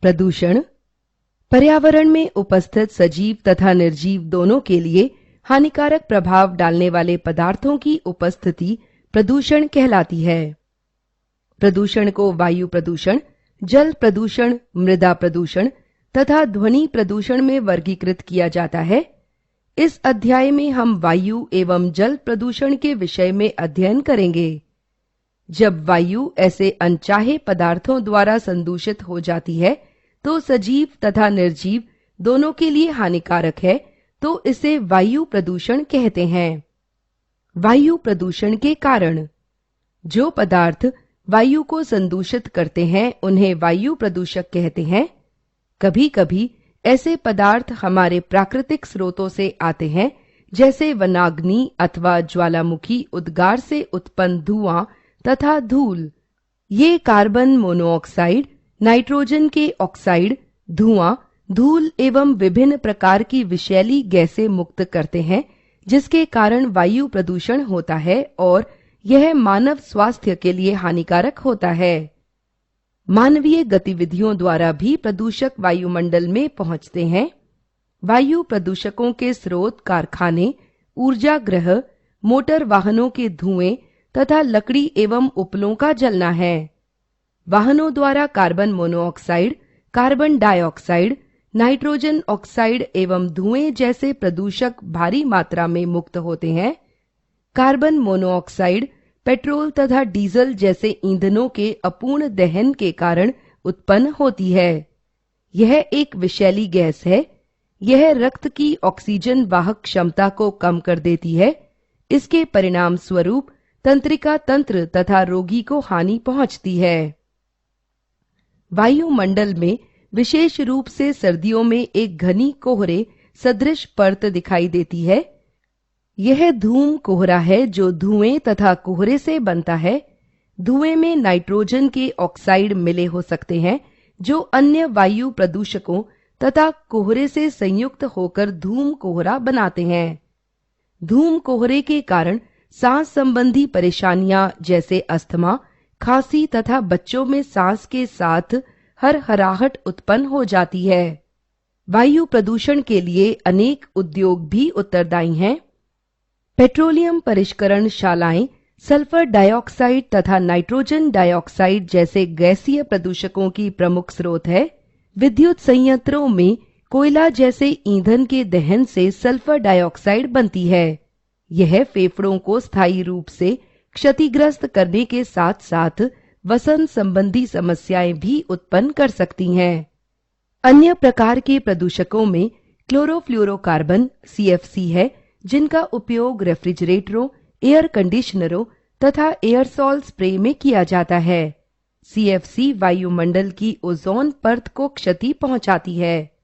प्रदूषण पर्यावरण में उपस्थित सजीव तथा निर्जीव दोनों के लिए हानिकारक प्रभाव डालने वाले पदार्थों की उपस्थिति प्रदूषण कहलाती है। प्रदूषण को वायु प्रदूषण, जल प्रदूषण, मृदा प्रदूषण तथा ध्वनि प्रदूषण में वर्गीकृत किया जाता है। इस अध्याय में हम वायु एवं जल प्रदूषण के विषय में अध्ययन करेंगे। जब वायु ऐसे अनचाहे पदार्थों द्वारा संदूषित हो जाती है तो सजीव तथा निर्जीव दोनों के लिए हानिकारक है, तो इसे वायु प्रदूषण कहते हैं। वायु प्रदूषण के कारण जो पदार्थ वायु को संदूषित करते हैं उन्हें वायु प्रदूषक कहते हैं। कभी कभी ऐसे पदार्थ हमारे प्राकृतिक स्रोतों से आते हैं, जैसे वनाग्नि अथवा ज्वालामुखी उद्गार से उत्पन्न धुआं तथा धूल। ये कार्बन मोनोऑक्साइड, नाइट्रोजन के ऑक्साइड, धुआं, धूल एवं विभिन्न प्रकार की विषैली गैसें मुक्त करते हैं, जिसके कारण वायु प्रदूषण होता है और यह मानव स्वास्थ्य के लिए हानिकारक होता है। मानवीय गतिविधियों द्वारा भी प्रदूषक वायुमंडल में पहुंचते हैं। वायु प्रदूषकों के स्रोत कारखाने, ऊर्जा गृह, मोटर वाहनों के धुएं तथा लकड़ी एवं उपलों का जलना है। वाहनों द्वारा carbon monoxide, carbon dioxide, nitrogen oxide एवं धुएं जैसे प्रदूषक भारी मात्रा में मुक्त होते हैं। कार्बन मोनोऑक्साइड पेट्रोल तथा डीजल जैसे ईंधनों के अपूर्ण दहन के कारण उत्पन्न होती है। यह एक विषैली गैस है। यह रक्त की ऑक्सीजन वाहक क्षमता को कम कर देती है। इसके परिणाम स्वरूप तंत्रिका तंत्र तथा रोगी को हानि पहुंचती है। वायुमंडल में विशेष रूप से सर्दियों में एक घनी कोहरे सदृश परत दिखाई देती है। यह धूम कोहरा है जो धुएं तथा कोहरे से बनता है। धुएं में नाइट्रोजन के ऑक्साइड मिले हो सकते हैं, जो अन्य वायु प्रदूषकों तथा कोहरे से संयुक्त होकर धूम कोहरा बनाते हैं। धूम कोहरे के कारण सांस संबंधी परेशानियां जैसे अस्थमा, खांसी तथा बच्चों में सांस के साथ हरहराहट उत्पन्न हो जाती है। वायु प्रदूषण के लिए अनेक उद्योग भी उत्तरदायी हैं। पेट्रोलियम परिष्करणशालाएं सल्फर डाइऑक्साइड तथा नाइट्रोजन डाइऑक्साइड जैसे गैसीय प्रदूषकों की प्रमुख स्रोत है। विद्युत संयंत्रों में कोयला जैसे ईंधन के दहन से सल्फर डाइऑक्साइड बनती है। यह फेफड़ों को स्थायी रूप से क्षतिग्रस्त करने के साथ साथ वसन संबंधी समस्याएं भी उत्पन्न कर सकती हैं। अन्य प्रकार के प्रदूषकों में क्लोरोफ्लोरोकार्बन CFC है, जिनका उपयोग रेफ्रिजरेटरों, एयर कंडीशनरों तथा एयरसॉल स्प्रे में किया जाता है। CFC वायुमंडल की ओजोन परत को क्षति पहुंचाती है।